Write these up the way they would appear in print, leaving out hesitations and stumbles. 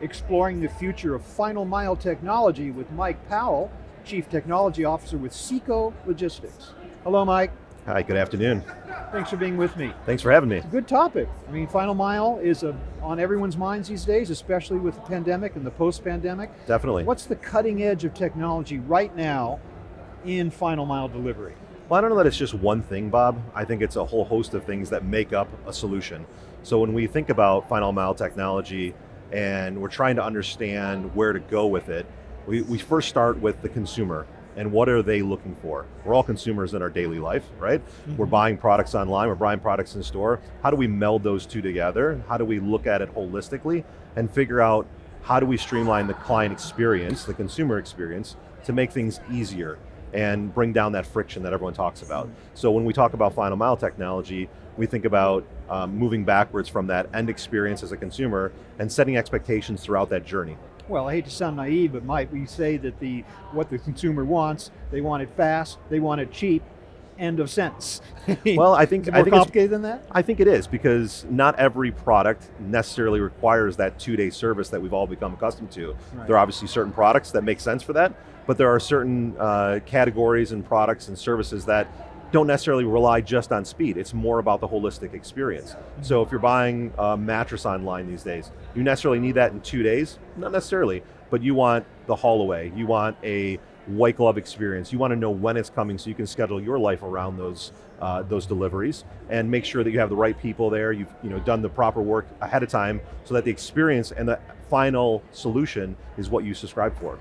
exploring the future of final mile technology with Mike Powell, Chief Technology Officer with SEKO Logistics. Hello, Mike. Hi, good afternoon. Thanks for being with me. Thanks for having me. It's a good topic. I mean, final mile is on everyone's minds these days, especially with the pandemic and the post-pandemic. Definitely. What's the cutting edge of technology right now in final mile delivery? Well, I don't know that it's just one thing, Bob. I think it's a whole host of things that make up a solution. So when we think about final mile technology and we're trying to understand where to go with it, we first start with the consumer. And what are they looking for? We're all consumers in our daily life, right? Mm-hmm. We're buying products online, we're buying products in store. How do we meld those two together? How do we look at it holistically and figure out how do we streamline the client experience, the consumer experience, to make things easier and bring down that friction that everyone talks about. So when we talk about final mile technology, we think about moving backwards from that end experience as a consumer and setting expectations throughout that journey. Well, I hate to sound naive, but Mike, we say that what the consumer wants, they want it fast, they want it cheap, end of sentence. Well, I think is it more complicated than that? I think it is, because not every product necessarily requires that 2-day service that we've all become accustomed to. Right. There are obviously certain products that make sense for that, but there are certain categories and products and services that don't necessarily rely just on speed. It's more about the holistic experience. Mm-hmm. So if you're buying a mattress online these days, you necessarily need that in 2 days? Not necessarily, but you want the haul away. You want a white glove experience. You want to know when it's coming so you can schedule your life around those deliveries and make sure that you have the right people there. You've done the proper work ahead of time so that the experience and the final solution is what you subscribe for.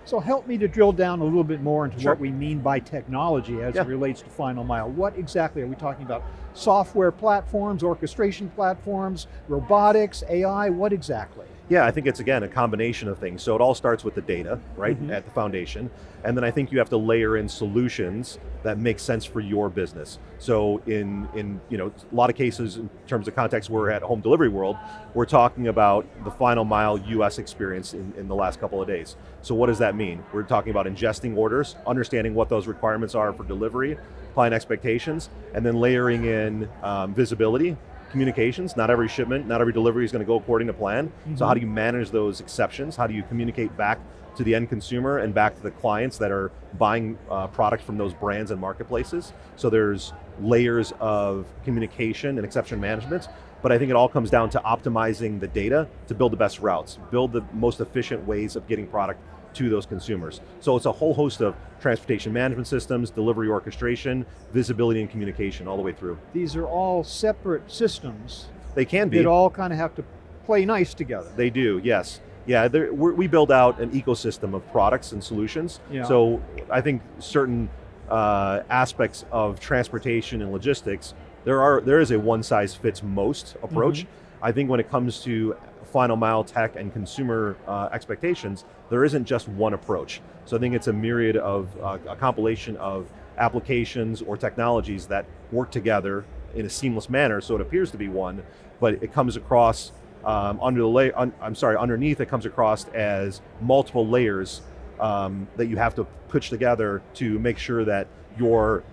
So help me to drill down a little bit more into Sure. what we mean by technology as it relates to final mile. What exactly are we talking about? Software platforms, orchestration platforms, robotics, AI, what exactly? Yeah, I think it's, again, a combination of things. So it all starts with the data, right, mm-hmm. at the foundation. And then I think you have to layer in solutions that make sense for your business. So in a lot of cases, in terms of context, we're at home delivery world, we're talking about the final mile US experience in the last couple of days. So what does that mean? We're talking about ingesting orders, understanding what those requirements are for delivery, client expectations, and then layering in visibility, communications. Not every shipment, not every delivery is going to go according to plan. Mm-hmm. So how do you manage those exceptions? How do you communicate back to the end consumer and back to the clients that are buying products from those brands and marketplaces? So there's layers of communication and exception management, but I think it all comes down to optimizing the data to build the best routes, build the most efficient ways of getting product to those consumers. So it's a whole host of transportation management systems, delivery orchestration, visibility and communication all the way through. These are all separate systems. They can be. That all kind of have to play nice together. They do, yes. Yeah, we build out an ecosystem of products and solutions. Yeah. So I think certain aspects of transportation and logistics, there is a one-size-fits-most approach. Mm-hmm. I think when it comes to final mile tech and consumer expectations, there isn't just one approach. So I think it's a myriad of a compilation of applications or technologies that work together in a seamless manner. So it appears to be one, but it comes across underneath it comes across as multiple layers that you have to push together to make sure that your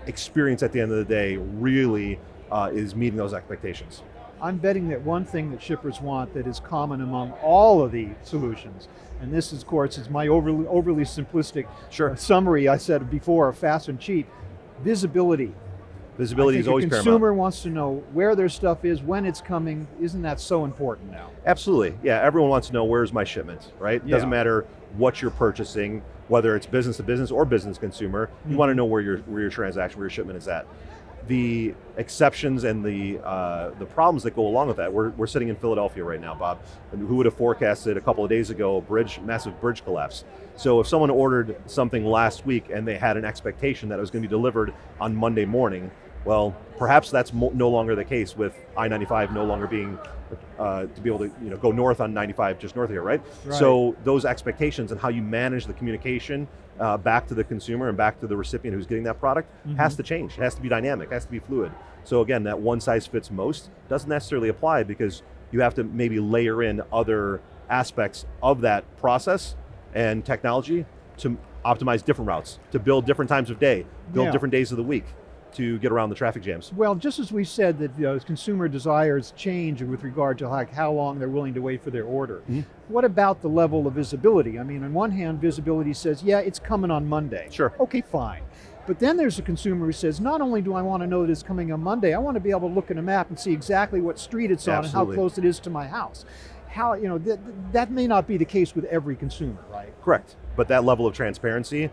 experience at the end of the day really is meeting those expectations. I'm betting that one thing that shippers want that is common among all of the solutions, and this is, of course, is my overly simplistic summary I said before, fast and cheap, visibility. Visibility is always paramount. The consumer wants to know where their stuff is, when it's coming. Isn't that so important now? Absolutely, yeah, everyone wants to know where's my shipment, right? It doesn't matter what you're purchasing, whether it's business to business or business consumer, you want to know where your transaction, where your shipment is at. The exceptions and the problems that go along with that. We're sitting in Philadelphia right now, Bob. And who would have forecasted a couple of days ago massive bridge collapse? So if someone ordered something last week and they had an expectation that it was going to be delivered on Monday morning, well, perhaps that's no longer the case with I-95 no longer being to be able to go north on 95 just north of here, right? So those expectations and how you manage the communication back to the consumer and back to the recipient who's getting that product has to change. It has to be dynamic, it has to be fluid. So again, that one size fits most doesn't necessarily apply because you have to maybe layer in other aspects of that process and technology to optimize different routes, to build different times of day, build different days of the week. to get around the traffic jams. Well, just as we said that consumer desires change with regard to like how long they're willing to wait for their order. What about the level of visibility? I mean, on one hand, visibility says, yeah, it's coming on Monday. Sure. Okay, fine. But then there's a consumer who says, not only do I want to know that it's coming on Monday, I want to be able to look at a map and see exactly what street it's on and how close it is to my house. How, that may not be the case with every consumer, right? Correct. But that level of transparency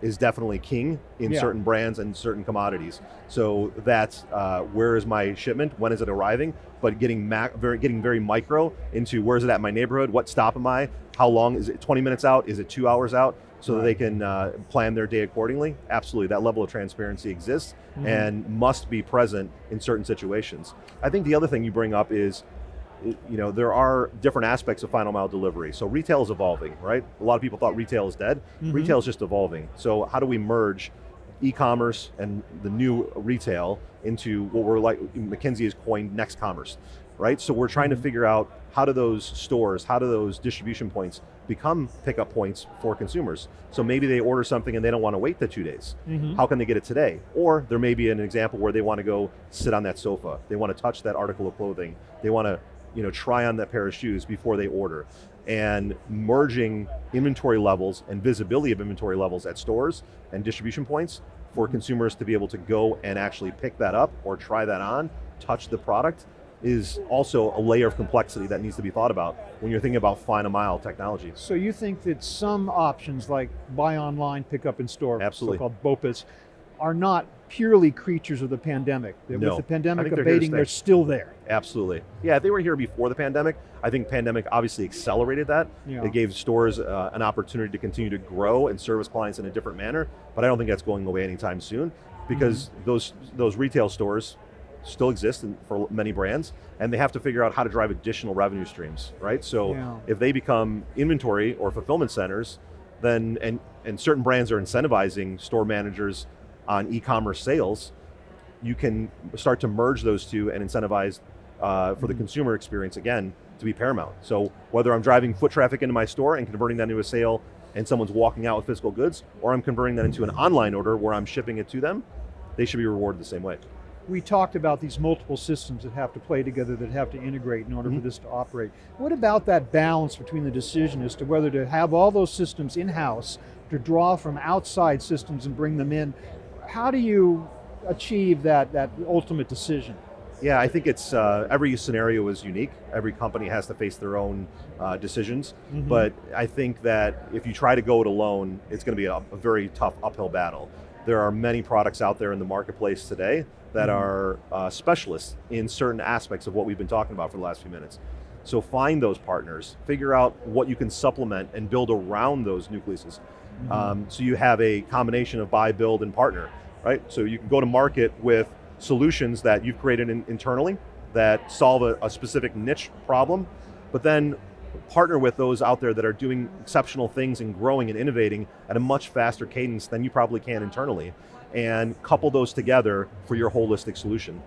is definitely king in certain brands and certain commodities. So that's where is my shipment, when is it arriving, but getting very micro into where is it at in my neighborhood, what stop am I, how long, is it 20 minutes out, is it 2 hours out, so that they can plan their day accordingly. Absolutely, that level of transparency exists and must be present in certain situations. I think the other thing you bring up is, there are different aspects of final mile delivery. So retail is evolving, right? A lot of people thought retail is dead. Retail is just evolving. So how do we merge e-commerce and the new retail into what we're like, McKinsey has coined next commerce, right? So we're trying to figure out how do those stores, how do those distribution points become pickup points for consumers? So maybe they order something and they don't want to wait the 2 days. How can they get it today? Or there may be an example where they want to go sit on that sofa. They want to touch that article of clothing. They want to try on that pair of shoes before they order. And merging inventory levels and visibility of inventory levels at stores and distribution points for consumers to be able to go and actually pick that up or try that on, touch the product, is also a layer of complexity that needs to be thought about when you're thinking about final mile technology. So you think that some options like buy online, pick up in store, so-called BOPIS, are not purely creatures of the pandemic. That No. With the pandemic they're abating, they're still there. Absolutely. Yeah, they were here before the pandemic. I think pandemic obviously accelerated that. Yeah. It gave stores an opportunity to continue to grow and service clients in a different manner, but I don't think that's going away anytime soon, because those retail stores still exist for many brands, and they have to figure out how to drive additional revenue streams, right? So if they become inventory or fulfillment centers, then and certain brands are incentivizing store managers on e-commerce sales, you can start to merge those two and incentivize for the consumer experience again to be paramount. So whether I'm driving foot traffic into my store and converting that into a sale and someone's walking out with physical goods, or I'm converting that into an online order where I'm shipping it to them, they should be rewarded the same way. We talked about these multiple systems that have to play together, that have to integrate in order for this to operate. What about that balance between the decision as to whether to have all those systems in-house, to draw from outside systems and bring them in? How do you achieve that ultimate decision? Yeah, I think it's every scenario is unique. Every company has to face their own decisions. But I think that if you try to go it alone, it's going to be a very tough uphill battle. There are many products out there in the marketplace today that are specialists in certain aspects of what we've been talking about for the last few minutes. So find those partners, figure out what you can supplement and build around those nucleuses. So you have a combination of buy, build, and partner, right? So you can go to market with solutions that you've created internally that solve a specific niche problem, but then partner with those out there that are doing exceptional things and growing and innovating at a much faster cadence than you probably can internally, and couple those together for your holistic solution.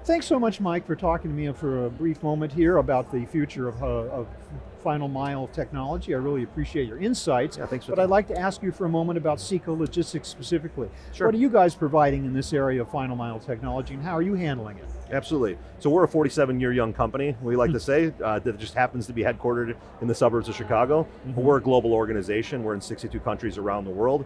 Thanks so much, Mike, for talking to me for a brief moment here about the future of final mile technology. I really appreciate your insights. Yeah, thanks for But I'd like to ask you for a moment about SEKO Logistics specifically. Sure. What are you guys providing in this area of final mile technology, and how are you handling it? Absolutely. So we're a 47-year young company, we like to say, that just happens to be headquartered in the suburbs of Chicago. But we're a global organization. We're in 62 countries around the world.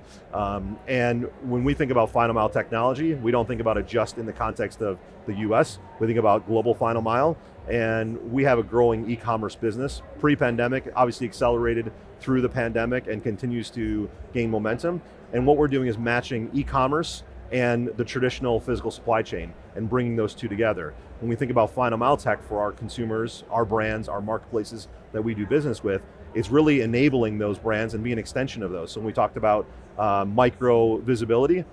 And when we think about final mile technology, we don't think about it just in the context of the US. We think about global final mile. And we have a growing e-commerce business. Pre-pandemic, obviously accelerated through the pandemic and continues to gain momentum. And what we're doing is matching e-commerce and the traditional physical supply chain and bringing those two together. When we think about final mile tech for our consumers, our brands, our marketplaces that we do business with, it's really enabling those brands and being an extension of those. So when we talked about micro visibility,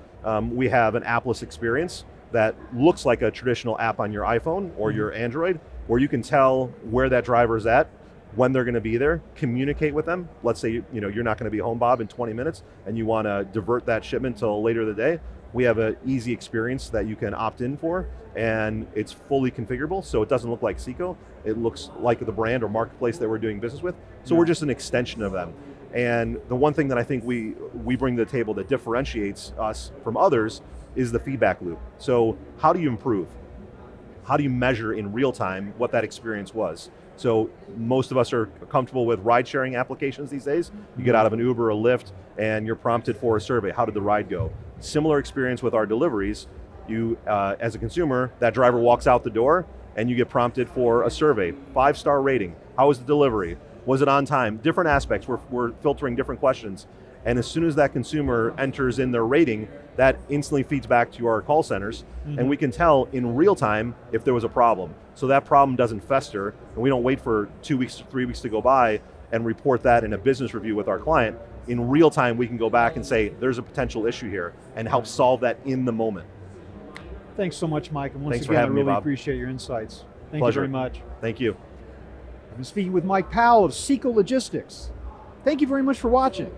we have an appless experience that looks like a traditional app on your iPhone or your Android, where you can tell where that driver is at, when they're going to be there, communicate with them. Let's say you're not going to be home, Bob, in 20 minutes, and you want to divert that shipment till later in the day. We have an easy experience that you can opt in for, and it's fully configurable, so it doesn't look like SEKO. It looks like the brand or marketplace that we're doing business with. So we're just an extension of them. And the one thing that I think we bring to the table that differentiates us from others is the feedback loop. So how do you improve? How do you measure in real time what that experience was? So most of us are comfortable with ride sharing applications these days. You get out of an Uber or Lyft and you're prompted for a survey. How did the ride go? Similar experience with our deliveries. You, as a consumer, that driver walks out the door and you get prompted for a survey. 5-star rating. How was the delivery? Was it on time? Different aspects. We're filtering different questions. And as soon as that consumer enters in their rating, that instantly feeds back to our call centers, and we can tell in real time if there was a problem. So that problem doesn't fester, and we don't wait for 2 weeks, 3 weeks to go by and report that in a business review with our client. In real time, we can go back and say, there's a potential issue here, and help solve that in the moment. Thanks so much, Mike. And once Thanks for again, I having me, really Bob. appreciate your insights. Thank Pleasure. you very much. Thank you. I've been speaking with Mike Powell of SEKO Logistics. Thank you very much for watching.